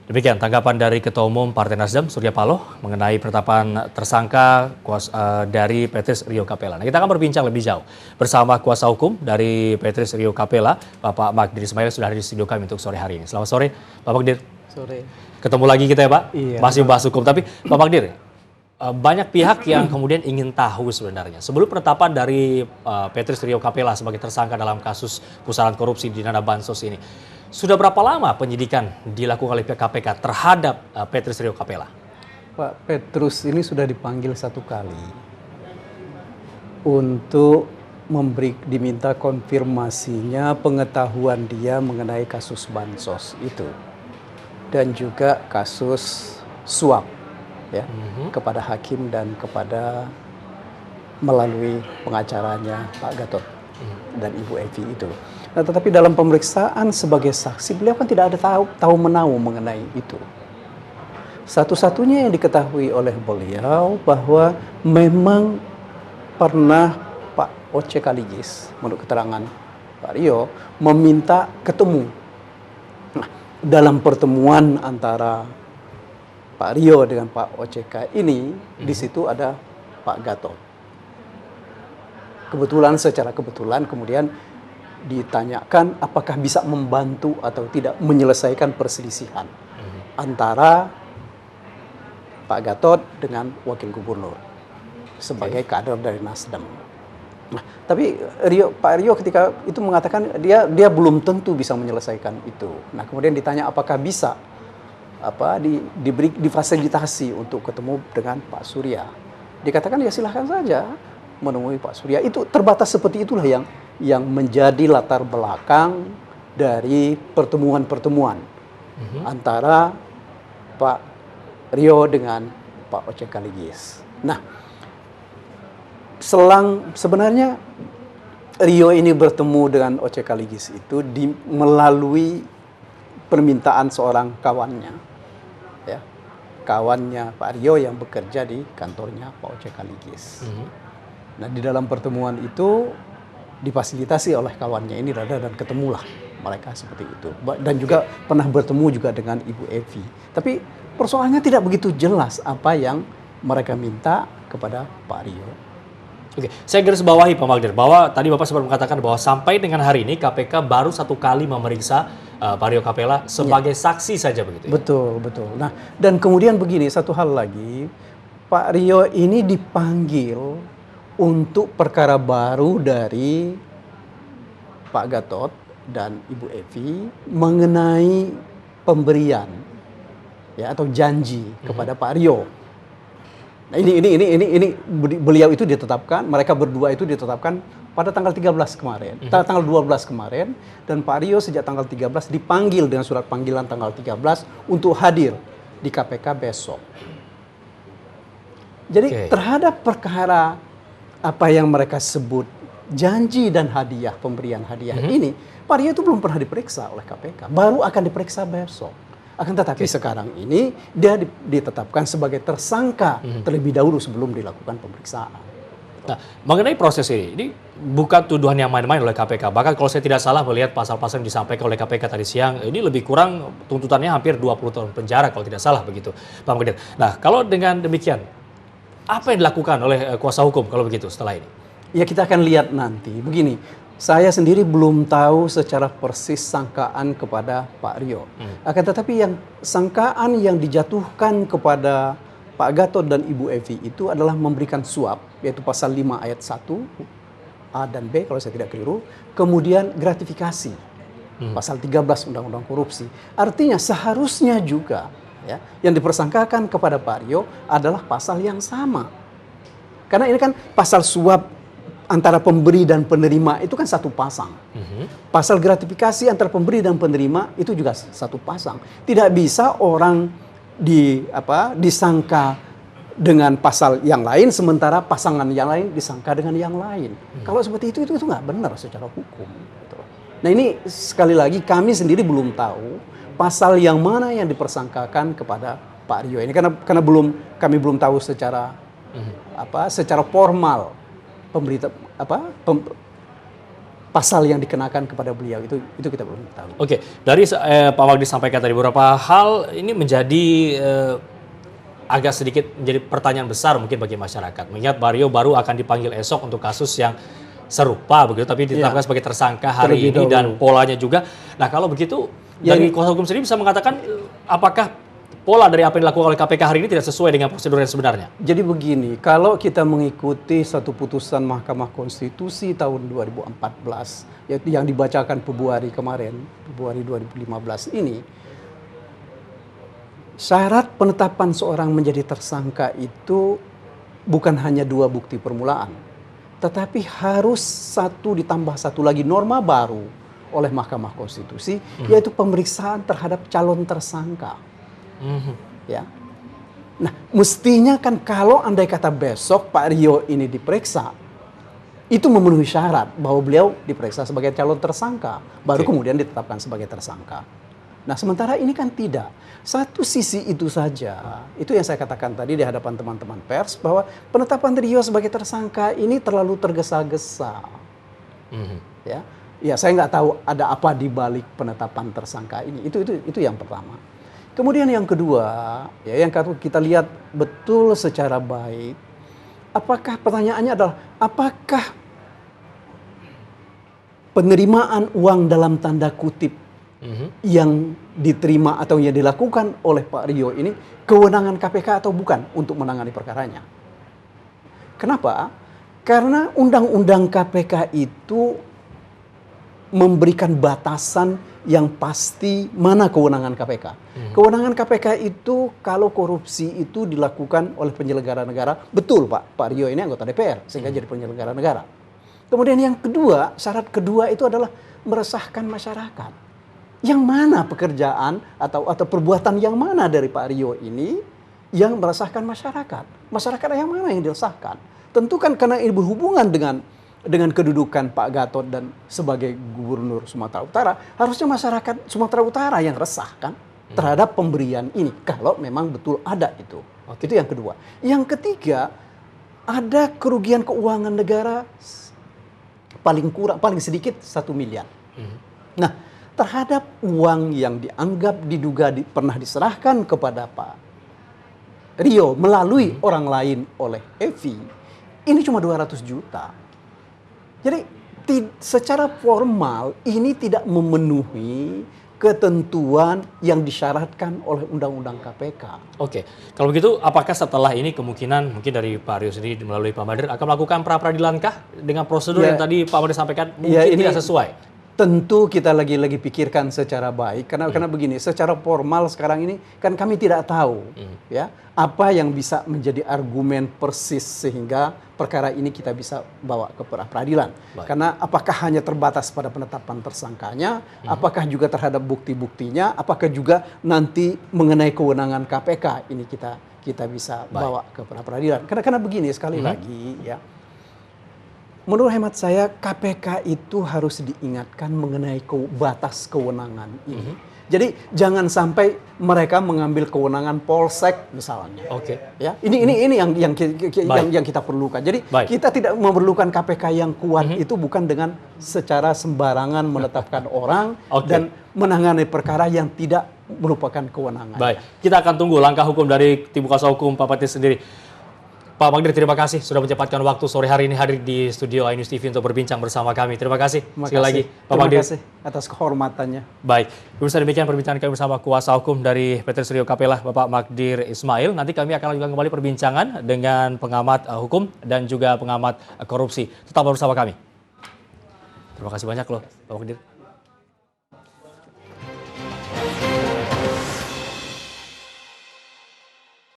Demikian tanggapan dari Ketua Umum Partai Nasdem Surya Paloh mengenai penetapan tersangka dari Petrus Rio Capella. Nah, kita akan berbincang lebih jauh bersama kuasa hukum dari Petrus Rio Capella, Bapak Magdir Ismail, sudah hadir di studio kami untuk sore hari ini. Selamat sore, Pak Magdir. Sore. Ketemu lagi kita ya, Pak. Iya. Masih membahas hukum, tapi Pak Magdir, banyak pihak yang kemudian ingin tahu sebenarnya sebelum penetapan dari Petrus Rio Capella sebagai tersangka dalam kasus pusaran korupsi di dana bansos ini. Sudah berapa lama penyidikan dilakukan oleh pihak KPK terhadap Petrus Rio Capella? Pak Petrus ini sudah dipanggil 1 kali untuk diminta konfirmasinya pengetahuan dia mengenai kasus bansos itu dan juga kasus suap ya kepada hakim dan kepada melalui pengacaranya Pak Gatot dan Ibu Evi itu. Nah, tetapi dalam pemeriksaan sebagai saksi beliau kan tidak ada tahu menahu mengenai itu. Satu-satunya yang diketahui oleh beliau bahwa memang pernah Pak Oce Kaligis menurut keterangan Pak Rio meminta ketemu. Nah, dalam pertemuan antara Pak Rio dengan Pak OCK ini di situ ada Pak Gatot. Secara kebetulan kemudian ditanyakan apakah bisa membantu atau tidak menyelesaikan perselisihan antara Pak Gatot dengan Wakil Gubernur sebagai kader dari Nasdem. Nah, tapi Pak Rio ketika itu mengatakan dia belum tentu bisa menyelesaikan itu. Nah, kemudian ditanya apakah bisa difasilitasi untuk ketemu dengan Pak Surya. Dikatakan ya silahkan saja menemui Pak Surya. Itu terbatas seperti itulah yang menjadi latar belakang dari pertemuan-pertemuan antara Pak Rio dengan Pak Oce Kaligis. Nah, sebenarnya Rio ini bertemu dengan Oce Kaligis itu melalui permintaan seorang kawannya, ya, kawannya Pak Rio yang bekerja di kantornya Pak Oce Kaligis. Nah, di dalam pertemuan itu difasilitasi oleh kawannya ini dan ketemulah mereka seperti itu. Dan juga pernah bertemu juga dengan Ibu Evi. Tapi persoalannya tidak begitu jelas apa yang mereka minta kepada Pak Rio. Oke, saya garis bawahi Pak Magdir bahwa tadi Bapak sempat mengatakan bahwa sampai dengan hari ini KPK baru 1 kali memeriksa Pak Rio Capella sebagai saksi saja begitu ya? Betul. Nah, dan kemudian begini, satu hal lagi, Pak Rio ini dipanggil untuk perkara baru dari Pak Gatot dan Ibu Evi mengenai pemberian ya atau janji kepada Pak Rio. Nah, ini beliau itu ditetapkan, mereka berdua itu ditetapkan pada tanggal 13 kemarin, tanggal 12 kemarin, dan Pak Rio sejak tanggal 13 dipanggil dengan surat panggilan tanggal 13 untuk hadir di KPK besok. Jadi terhadap perkara apa yang mereka sebut janji dan hadiah, pemberian hadiah ini, Pak Rio itu belum pernah diperiksa oleh KPK, baru akan diperiksa besok. Akan tetapi sekarang ini dia ditetapkan sebagai tersangka terlebih dahulu sebelum dilakukan pemeriksaan. Nah, mengenai proses ini bukan tuduhan yang main-main oleh KPK. Bahkan kalau saya tidak salah melihat pasal-pasal yang disampaikan oleh KPK tadi siang, ini lebih kurang tuntutannya hampir 20 tahun penjara kalau tidak salah begitu, Pak Magdir. Nah, kalau dengan demikian, apa yang dilakukan oleh kuasa hukum kalau begitu setelah ini? Ya, kita akan lihat nanti. Begini, saya sendiri belum tahu secara persis sangkaan kepada Pak Rio. Akan tetapi sangkaan yang dijatuhkan kepada Pak Gatot dan Ibu Evi itu adalah memberikan suap, yaitu pasal 5 ayat 1 A dan B kalau saya tidak keliru. Kemudian gratifikasi, pasal 13 Undang-Undang Korupsi. Artinya seharusnya juga ya, yang dipersangkakan kepada Pak Rio adalah pasal yang sama. Karena ini kan pasal suap antara pemberi dan penerima itu kan satu pasang. Pasal gratifikasi antara pemberi dan penerima itu juga satu pasang. Tidak bisa orang disangka dengan pasal yang lain sementara pasangan yang lain disangka dengan yang lain. Kalau seperti itu nggak benar secara hukum. Gitu. Nah, ini sekali lagi kami sendiri belum tahu pasal yang mana yang dipersangkakan kepada Pak Rio ini karena kami belum tahu secara secara formal pasal yang dikenakan kepada beliau itu kita belum tahu. Oke, dari Pak Magdir sampaikan tadi beberapa hal ini menjadi agak sedikit menjadi pertanyaan besar mungkin bagi masyarakat. Mengingat Pak Rio baru akan dipanggil esok untuk kasus yang serupa begitu, tapi ditetapkan sebagai tersangka hari ini dan polanya juga. Nah kalau begitu dari kuasa hukum sendiri bisa mengatakan apakah pola dari apa yang dilakukan oleh KPK hari ini tidak sesuai dengan prosedur yang sebenarnya? Jadi begini, kalau kita mengikuti satu putusan Mahkamah Konstitusi tahun 2014 yaitu yang dibacakan Februari kemarin, Februari 2015 ini, syarat penetapan seorang menjadi tersangka itu bukan hanya 2 bukti permulaan, tetapi harus 1 ditambah 1 lagi norma baru oleh Mahkamah Konstitusi, yaitu pemeriksaan terhadap calon tersangka. Ya. Nah, mestinya kan kalau andai kata besok Pak Rio ini diperiksa, itu memenuhi syarat bahwa beliau diperiksa sebagai calon tersangka, baru kemudian ditetapkan sebagai tersangka. Nah, sementara ini kan tidak. Satu sisi itu saja, itu yang saya katakan tadi di hadapan teman-teman pers, bahwa penetapan Rio sebagai tersangka ini terlalu tergesa-gesa. Ya, saya nggak tahu ada apa di balik penetapan tersangka ini. Itu yang pertama. Kemudian yang kedua, ya yang kita lihat betul secara baik, apakah pertanyaannya adalah apakah penerimaan uang dalam tanda kutip yang diterima atau yang dilakukan oleh Pak Rio ini kewenangan KPK atau bukan untuk menangani perkaranya? Kenapa? Karena undang-undang KPK itu memberikan batasan yang pasti mana kewenangan KPK. Kewenangan KPK itu kalau korupsi itu dilakukan oleh penyelenggara negara, betul Pak Rio ini anggota DPR sehingga jadi penyelenggara negara. Kemudian yang kedua, syarat kedua itu adalah meresahkan masyarakat. Yang mana pekerjaan atau perbuatan yang mana dari Pak Rio ini yang meresahkan masyarakat? Masyarakat yang mana yang diresahkan? Tentu kan karena ini berhubungan dengan kedudukan Pak Gatot dan sebagai Gubernur Sumatera Utara, harusnya masyarakat Sumatera Utara yang resah kan terhadap pemberian ini, kalau memang betul ada itu. Itu yang kedua. Yang ketiga, ada kerugian keuangan negara paling sedikit 1 miliar. Nah, terhadap uang yang diduga pernah diserahkan kepada Pak Rio melalui orang lain oleh Evi, ini cuma 200 juta. Jadi secara formal ini tidak memenuhi ketentuan yang disyaratkan oleh Undang-Undang KPK. Oke, kalau begitu apakah setelah ini kemungkinan mungkin dari Pak Rio sendiri melalui Pak Magdir akan melakukan pra-peradilankah dengan prosedur yang tadi Pak Magdir sampaikan mungkin tidak sesuai? Tentu kita lagi pikirkan secara baik karena begini, secara formal sekarang ini kan kami tidak tahu ya apa yang bisa menjadi argumen persis sehingga perkara ini kita bisa bawa ke peradilan. Karena apakah hanya terbatas pada penetapan tersangkanya, apakah juga terhadap bukti-buktinya, apakah juga nanti mengenai kewenangan KPK ini kita bisa bawa ke peradilan. Karena begini sekali lagi ya. Menurut hemat saya, KPK itu harus diingatkan mengenai batas kewenangan ini. Jadi jangan sampai mereka mengambil kewenangan polsek misalnya. Ya, ini yang kita perlukan. Jadi kita tidak memerlukan KPK yang kuat itu bukan dengan secara sembarangan menetapkan orang dan menangani perkara yang tidak merupakan kewenangan. Baik, kita akan tunggu langkah hukum dari tim kuasa hukum Pak Magdir sendiri. Pak Magdir, terima kasih sudah menyempatkan waktu sore hari ini hadir di studio iNews TV untuk berbincang bersama kami. Terima kasih sekali lagi Pak Magdir. Terima kasih atas kehormatannya. Baik, pemirsa demikian perbincangan kami bersama kuasa hukum dari PT Suryo Capella, Bapak Magdir Ismail. Nanti kami akan lanjutkan kembali perbincangan dengan pengamat hukum dan juga pengamat korupsi. Tetap bersama kami. Terima kasih banyak loh Pak Magdir.